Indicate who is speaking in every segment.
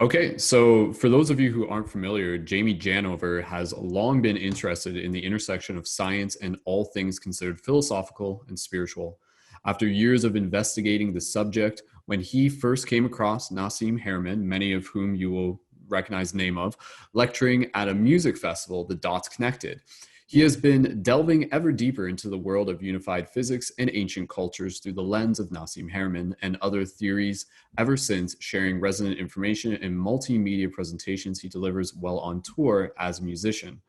Speaker 1: Okay, so for those of you who aren't familiar, Jamie Janover has long been interested in the intersection of science and all things considered philosophical and spiritual. After years of investigating the subject, when he first came across Nassim Haramein, many of whom you will recognize the name of, lecturing at a music festival, the dots connected. He has been delving ever deeper into the world of unified physics and ancient cultures through the lens of Nassim Haramein and other theories ever since, sharing resonant information in multimedia presentations he delivers while on tour as a musician.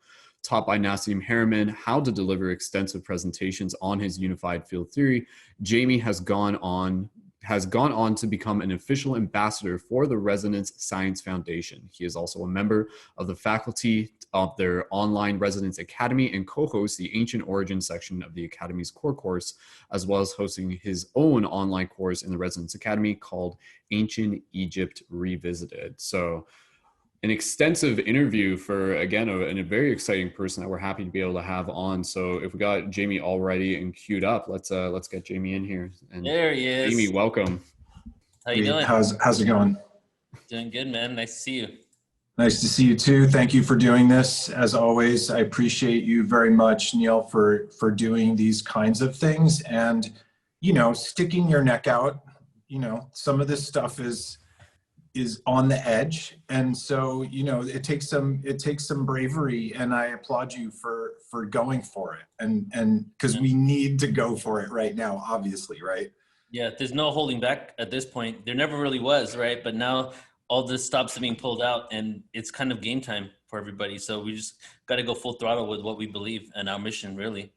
Speaker 1: Taught by Nassim Haramein how to deliver extensive presentations on his unified field theory, Jamie has gone on to become an official ambassador for the Resonance Science Foundation. He is also a member of the faculty of their online Resonance Academy and co-hosts the Ancient Origins section of the Academy's core course, as well as hosting his own online course in the Resonance Academy called Ancient Egypt Revisited. So an extensive interview for, again, a very exciting person that we're happy to be able to have on. So if we got Jamie all ready and queued up, let's get Jamie in here. And
Speaker 2: There he
Speaker 1: Jamie,
Speaker 2: is.
Speaker 1: welcome.
Speaker 2: How you doing?
Speaker 3: How's it going?
Speaker 2: Doing good, man. Nice to see you.
Speaker 3: Nice to see you too. Thank you for doing this. As always, I appreciate you very much, Neil, for doing these kinds of things and, sticking your neck out. Some of this stuff is on the edge. And so, it takes some bravery, and I applaud you for going for it. And because we need to go for it right now, obviously, right?
Speaker 2: Yeah, there's no holding back at this point. There never really was, right? But now all this stops being pulled out, and it's kind of game time for everybody. So we just got to go full throttle with what we believe and our mission, really.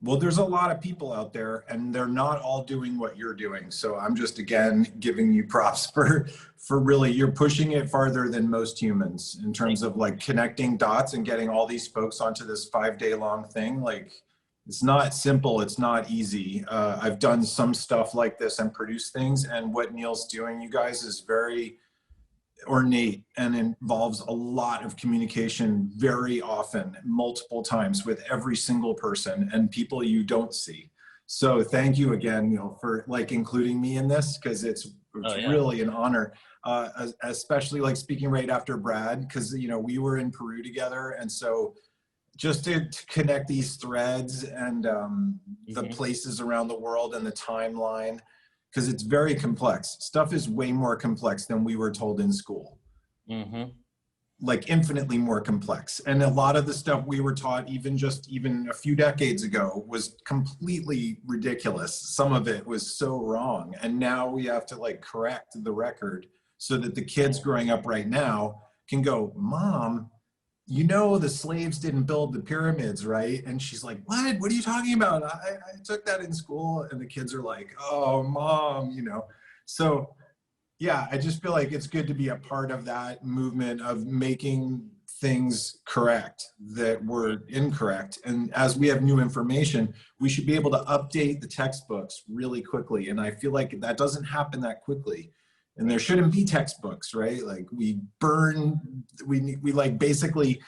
Speaker 3: Well, there's a lot of people out there, and they're not all doing what you're doing. So I'm just, again, giving you props for really, you're pushing it farther than most humans in terms of like connecting dots and getting all these folks onto this 5-day long thing. Like, it's not simple. It's not easy. I've done some stuff like this and produced things, and what Neil's doing, you guys, is very ornate and involves a lot of communication very often, multiple times, with every single person and people you don't see. So thank you again, for like including me in this, because it's really an honor, especially like speaking right after Brad, because we were in Peru together, and so just to connect these threads and the places around the world and the timeline, because it's very complex. Stuff is way more complex than we were told in school. Like infinitely more complex. And a lot of the stuff we were taught even a few decades ago was completely ridiculous. Some of it was so wrong. And now we have to like correct the record so that the kids growing up right now can go, Mom, the slaves didn't build the pyramids, right? And she's like, what are you talking about? I took that in school. And the kids are like, oh, Mom, So yeah, I just feel like it's good to be a part of that movement of making things correct that were incorrect. And as we have new information, we should be able to update the textbooks really quickly. And I feel like that doesn't happen that quickly. And there shouldn't be textbooks, right? Like we like basically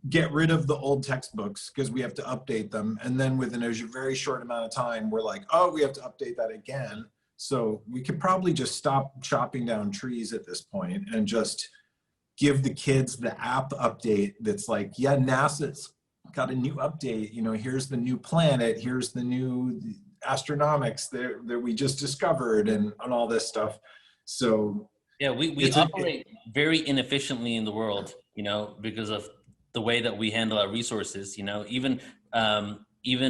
Speaker 3: get rid of the old textbooks because we have to update them. And then within a very short amount of time, we're like, oh, we have to update that again. So we could probably just stop chopping down trees at this point and just give the kids the app update that's like, yeah, NASA's got a new update. Here's the new planet. Here's the new astronomics that we just discovered and all this stuff. So
Speaker 2: yeah, we operate very inefficiently in the world, because of the way that we handle our resources. Even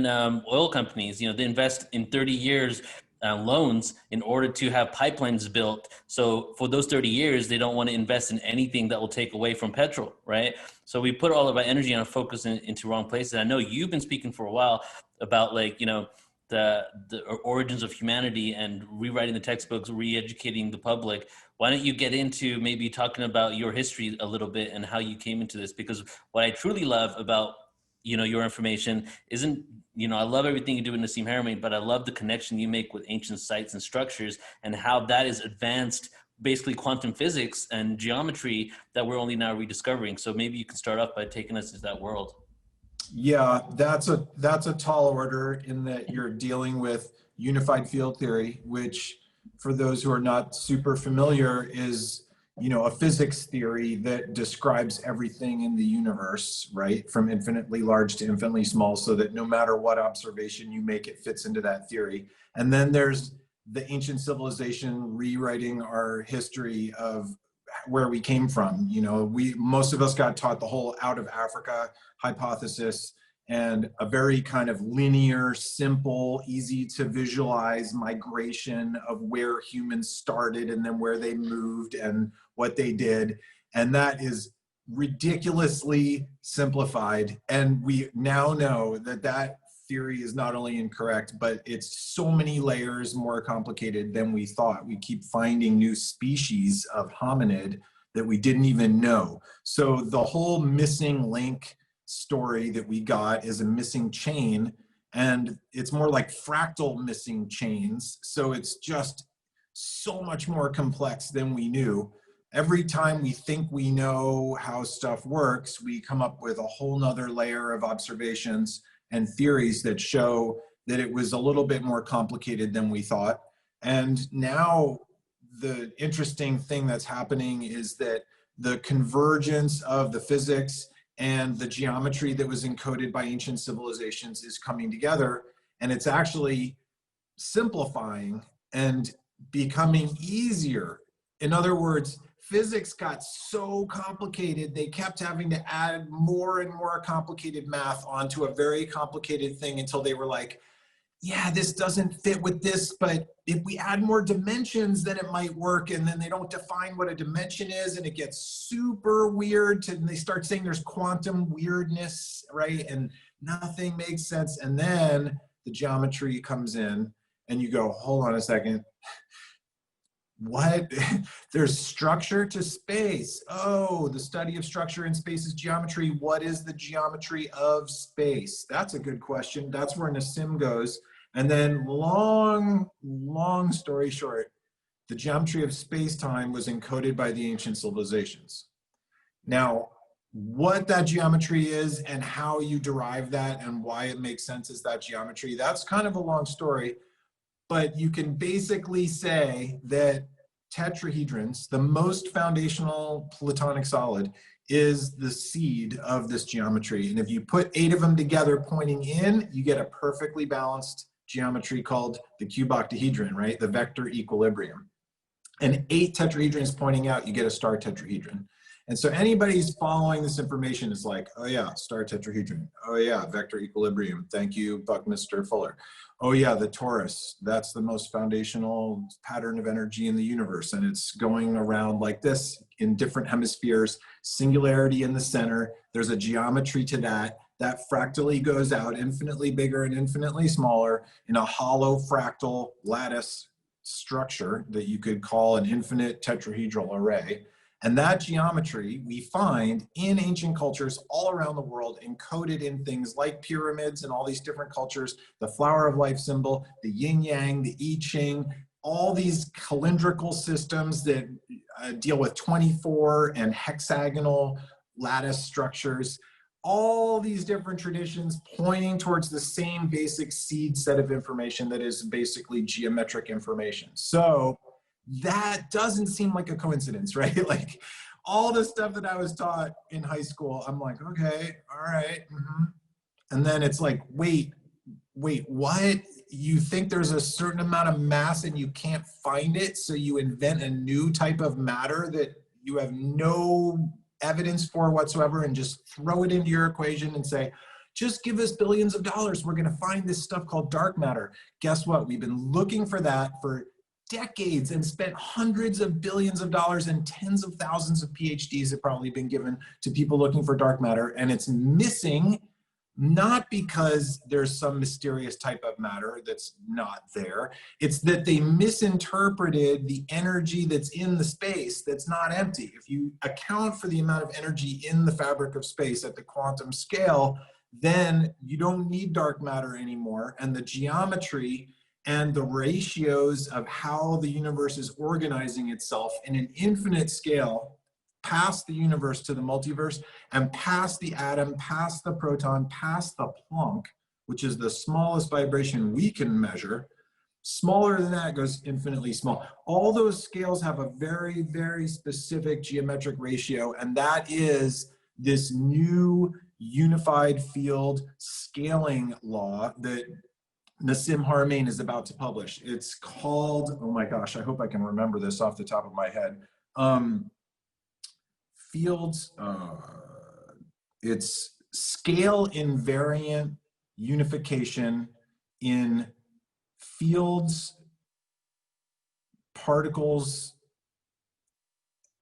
Speaker 2: oil companies, they invest in 30 years loans in order to have pipelines built. So for those 30 years, they don't want to invest in anything that will take away from petrol, right? So we put all of our energy and our focus into wrong places. I know you've been speaking for a while about the origins of humanity and rewriting the textbooks, re-educating the public. Why don't you get into maybe talking about your history a little bit and how you came into this? Because what I truly love about, your information isn't, I love everything you do in Nassim Haramein, but I love the connection you make with ancient sites and structures and how that is advanced, basically quantum physics and geometry that we're only now rediscovering. So maybe you can start off by taking us into that world.
Speaker 3: Yeah, that's a tall order in that you're dealing with unified field theory, which for those who are not super familiar is you know, a physics theory that describes everything in the universe, right? From infinitely large to infinitely small, so that no matter what observation you make, it fits into that theory. And then there's the ancient civilization rewriting our history of where we came from. You know, most of us got taught the whole out of Africa hypothesis, and a very kind of linear, simple, easy to visualize migration of where humans started and then where they moved and what they did. And that is ridiculously simplified. And we now know that that theory is not only incorrect, but it's so many layers more complicated than we thought. We keep finding new species of hominid that we didn't even know. So the whole missing link story that we got is a missing chain, and it's more like fractal missing chains. So it's just so much more complex than we knew. Every time we think we know how stuff works, we come up with a whole nother layer of observations and theories that show that it was a little bit more complicated than we thought. And now the interesting thing that's happening is that the convergence of the physics and the geometry that was encoded by ancient civilizations is coming together, and it's actually simplifying and becoming easier. In other words, physics got so complicated, they kept having to add more and more complicated math onto a very complicated thing until they were like, yeah, this doesn't fit with this, but if we add more dimensions, then it might work. And then they don't define what a dimension is, and it gets super weird. And they start saying there's quantum weirdness, right? And nothing makes sense. And then the geometry comes in, and you go, hold on a second. What? There's structure to space. Oh, the study of structure in space is geometry. What is the geometry of space? That's a good question. That's where Nassim goes. And then long story short, the geometry of space-time was encoded by the ancient civilizations. Now, what that geometry is and how you derive that and why it makes sense as that geometry, that's kind of a long story. But you can basically say that tetrahedrons, the most foundational Platonic solid, is the seed of this geometry. And if you put 8 of them together pointing in, you get a perfectly balanced geometry called the cuboctahedron, right? The vector equilibrium. And 8 tetrahedrons pointing out, you get a star tetrahedron. And so anybody who's following this information is like, oh yeah, star tetrahedron. Oh yeah, vector equilibrium. Thank you, Buckminster Fuller. Oh yeah, the torus. That's the most foundational pattern of energy in the universe. And it's going around like this in different hemispheres, singularity in the center. There's a geometry to that. That fractally goes out infinitely bigger and infinitely smaller in a hollow fractal lattice structure that you could call an infinite tetrahedral array. And that geometry we find in ancient cultures all around the world, encoded in things like pyramids and all these different cultures, the flower of life symbol, the yin yang, the I Ching, all these calendrical systems that deal with 24 and hexagonal lattice structures, all these different traditions pointing towards the same basic seed set of information that is basically geometric information. So that doesn't seem like a coincidence, right? Like all the stuff that I was taught in high school, I'm like, okay, all right. And then it's like, wait, what? You think there's a certain amount of mass and you can't find it, so you invent a new type of matter that you have no evidence for whatsoever and just throw it into your equation and say, just give us billions of dollars. We're going to find this stuff called dark matter. Guess what? We've been looking for that for decades and spent hundreds of billions of dollars, and tens of thousands of PhDs have probably been given to people looking for dark matter. And it's missing, not because there's some mysterious type of matter that's not there. It's that they misinterpreted the energy that's in the space that's not empty. If you account for the amount of energy in the fabric of space at the quantum scale, then you don't need dark matter anymore. And the geometry and the ratios of how the universe is organizing itself in an infinite scale, past the universe to the multiverse, and past the atom, past the proton, past the Planck, which is the smallest vibration we can measure. Smaller than that goes infinitely small. All those scales have a very, very specific geometric ratio, and that is this new unified field scaling law that Nassim Haramein is about to publish. It's called, oh my gosh, I hope I can remember this off the top of my head. It's scale invariant unification in fields, particles,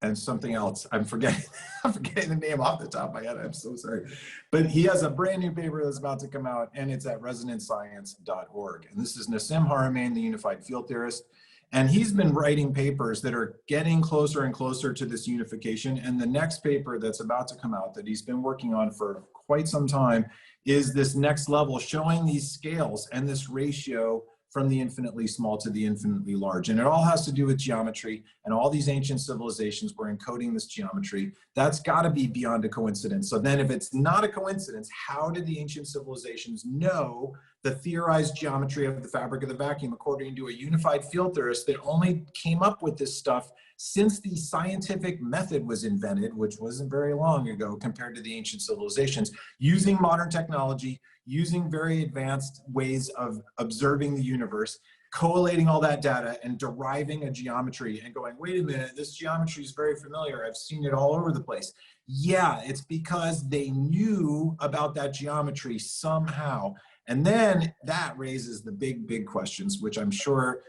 Speaker 3: and something else. I'm forgetting the name off the top of my head. I'm so sorry. But he has a brand new paper that's about to come out, and it's at resonantscience.org. And this is Nassim Haramein, the unified field theorist. And he's been writing papers that are getting closer and closer to this unification. And the next paper that's about to come out that he's been working on for quite some time is this next level, showing these scales and this ratio from the infinitely small to the infinitely large. And it all has to do with geometry, and all these ancient civilizations were encoding this geometry. That's gotta be beyond a coincidence. So then if it's not a coincidence, how did the ancient civilizations know the theorized geometry of the fabric of the vacuum according to a unified field theorist that only came up with this stuff since the scientific method was invented, which wasn't very long ago compared to the ancient civilizations, using modern technology, using very advanced ways of observing the universe, collating all that data and deriving a geometry and going, wait a minute, this geometry is very familiar. I've seen it all over the place. Yeah, it's because they knew about that geometry somehow. And then that raises the big, big questions, which I'm sure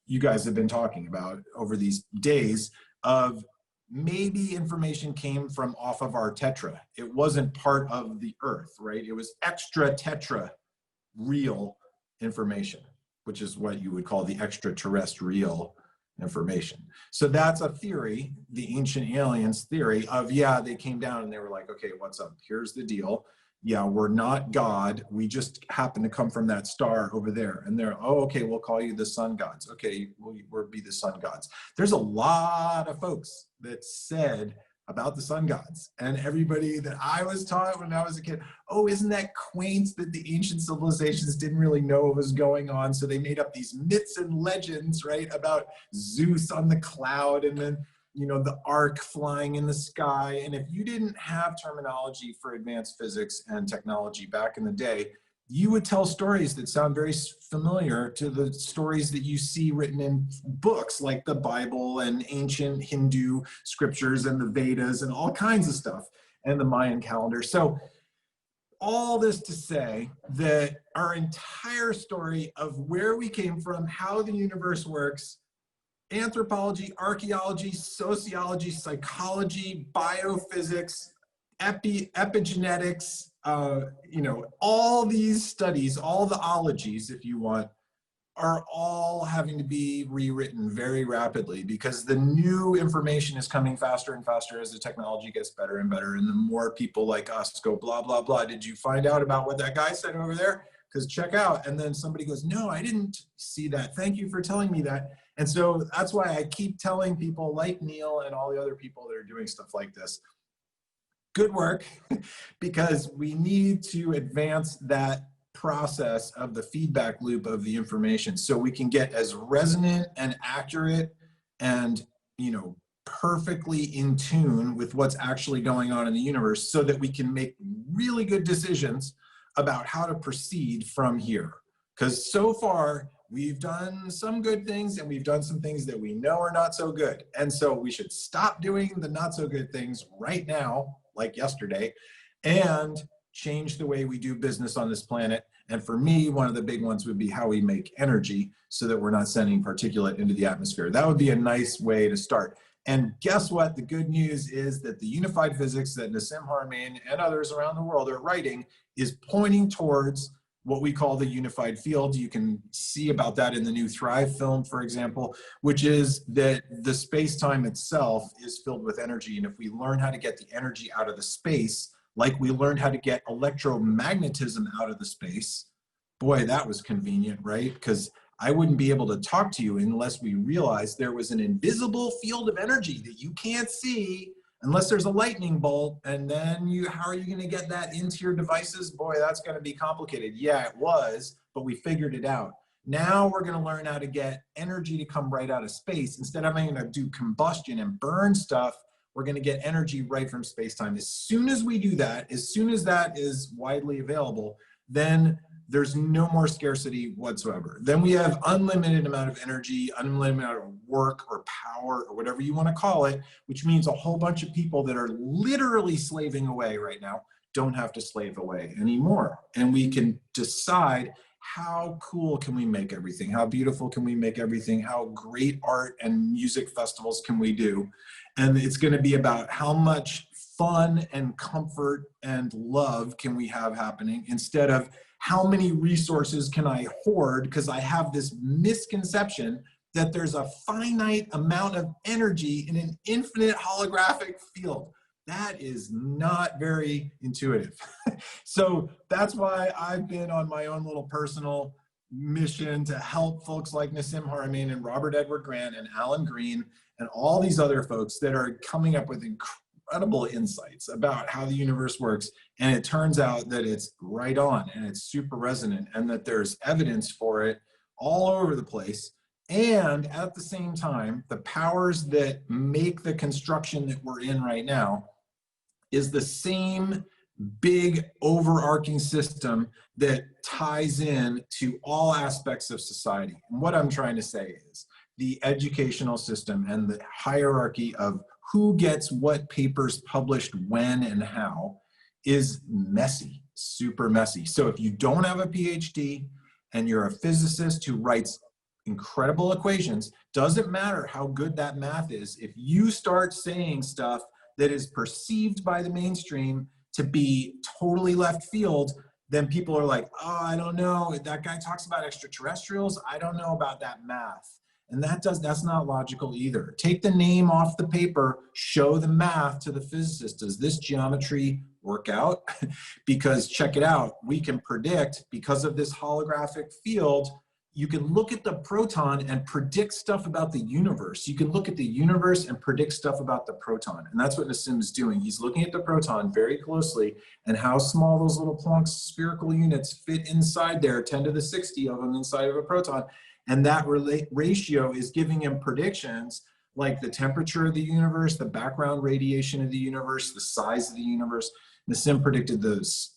Speaker 3: you guys have been talking about over these days, of maybe information came from off of our tetra. It wasn't part of the earth, right? It was extra tetra real information, which is what you would call the extraterrestrial information. So that's a theory, the ancient aliens theory of, yeah, they came down and they were like, okay, what's up? Here's the deal. Yeah, we're not God. We just happen to come from that star over there. And they're, oh, okay, we'll call you the sun gods. Okay, we'll be the sun gods. There's a lot of folks that said about the sun gods, and everybody that I was taught when I was a kid, oh, isn't that quaint that the ancient civilizations didn't really know what was going on, so they made up these myths and legends, right, about Zeus on the cloud, and then, you know, the ark flying in the sky. And if you didn't have terminology for advanced physics and technology back in the day, you would tell stories that sound very familiar to the stories that you see written in books like the Bible and ancient Hindu scriptures and the Vedas and all kinds of stuff, and the Mayan calendar. So all this to say that our entire story of where we came from, how the universe works, anthropology, archaeology, sociology, psychology, biophysics, epigenetics, you know, all these studies, all the ologies, if you want, are all having to be rewritten very rapidly because the new information is coming faster and faster as the technology gets better and better. And the more people like us go, blah, blah, blah. Did you find out about what that guy said over there? Because check out. And then somebody goes, no, I didn't see that. Thank you for telling me that. And so that's why I keep telling people like Neil and all the other people that are doing stuff like this, good work, because we need to advance that process of the feedback loop of the information so we can get as resonant and accurate and, you know, perfectly in tune with what's actually going on in the universe so that we can make really good decisions about how to proceed from here. Because so far, we've done some good things and we've done some things that we know are not so good. And so we should stop doing the not so good things right now, like yesterday, and change the way we do business on this planet. And for me, one of the big ones would be how we make energy so that we're not sending particulate into the atmosphere. That would be a nice way to start. And guess what? The good news is that the unified physics that Nassim Haramein and others around the world are writing is pointing towards what we call the unified field. You can see about that in the new Thrive film, for example, which is that the space-time itself is filled with energy. And if we learn how to get the energy out of the space, like we learned how to get electromagnetism out of the space, boy, that was convenient, right? Because I wouldn't be able to talk to you unless we realized there was an invisible field of energy that you can't see unless there's a lightning bolt. And then how are you going to get that into your devices? Boy, that's going to be complicated. Yeah, it was, but we figured it out. Now we're going to learn how to get energy to come right out of space. Instead of having to do combustion and burn stuff, we're going to get energy right from space-time. As soon as we do that, as soon as that is widely available, then there's no more scarcity whatsoever. Then we have unlimited amount of energy, unlimited amount of work or power or whatever you want to call it, which means a whole bunch of people that are literally slaving away right now don't have to slave away anymore. And we can decide how cool can we make everything? How beautiful can we make everything? How great art and music festivals can we do? And it's going to be about how much fun and comfort and love can we have happening, instead of how many resources can I hoard, because I have this misconception that there's a finite amount of energy in an infinite holographic field. That is not very intuitive. So that's why I've been on my own little personal mission to help folks like Nassim Haramein and Robert Edward Grant and Alan Green and all these other folks that are coming up with incredible insights about how the universe works. And it turns out that it's right on and it's super resonant, and that there's evidence for it all over the place. And at the same time, the powers that make the construction that we're in right now is the same big overarching system that ties in to all aspects of society. And what I'm trying to say is the educational system and the hierarchy of who gets what papers published when and how is messy, super messy. So if you don't have a PhD and you're a physicist who writes incredible equations, doesn't matter how good that math is, if you start saying stuff that is perceived by the mainstream to be totally left field, then people are like, oh, I don't know, that guy talks about extraterrestrials, I don't know about that math. And that's not logical either. Take the name off the paper, show the math to the physicist. Does this geometry work out? Because check it out, we can predict, because of this holographic field, you can look at the proton and predict stuff about the universe. You can look at the universe and predict stuff about the proton. And that's what Nassim is doing. He's looking at the proton very closely and how small those little Planck spherical units fit inside there, 10 to the 60 of them inside of a proton. And that ratio is giving him predictions like the temperature of the universe, the background radiation of the universe, the size of the universe. Nassim predicted those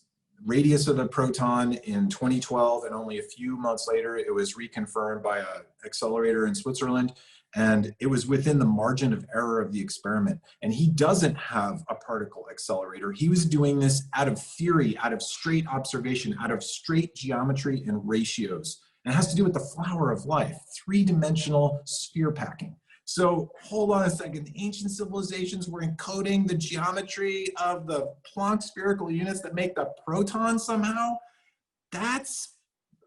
Speaker 3: radius of the proton in 2012, and only a few months later it was reconfirmed by an accelerator in Switzerland, and it was within the margin of error of the experiment. And he doesn't have a particle accelerator. He was doing this out of theory, out of straight observation, out of straight geometry and ratios. And it has to do with the flower of life, three-dimensional sphere packing. So hold on a second, the ancient civilizations were encoding the geometry of the Planck spherical units that make the proton somehow? That's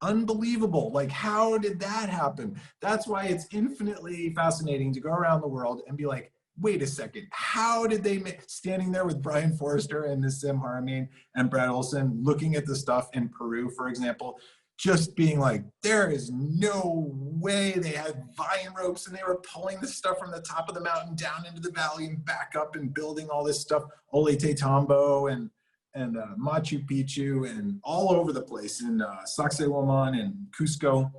Speaker 3: unbelievable. Like, how did that happen? That's why it's infinitely fascinating to go around the world and be like, wait a second, how did they make, standing there with Brian Forrester and Nassim Haramein and Brad Olson, looking at the stuff in Peru, for example, just being like, there is no way. They had vine ropes and they were pulling the stuff from the top of the mountain down into the valley and back up and building all this stuff, Ollantaytambo and Machu Picchu and all over the place in Sacsayhuaman and Cusco.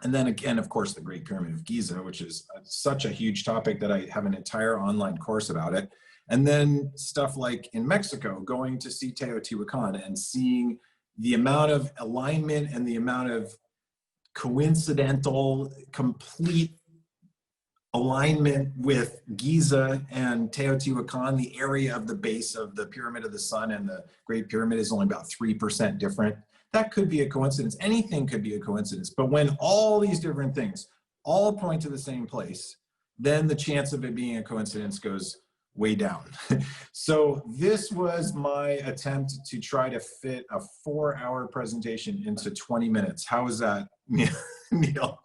Speaker 3: And then again, of course, the Great Pyramid of Giza, which is such a huge topic that I have an entire online course about it. And then stuff like in Mexico, going to see Teotihuacan and seeing the amount of alignment and the amount of coincidental, complete alignment with Giza and Teotihuacan. The area of the base of the Pyramid of the Sun and the Great Pyramid is only about 3% different. That could be a coincidence. Anything could be a coincidence. But when all these different things all point to the same place, then the chance of it being a coincidence goes way down. So this was my attempt to try to fit a 4-hour presentation into 20 minutes. How was that, Neil?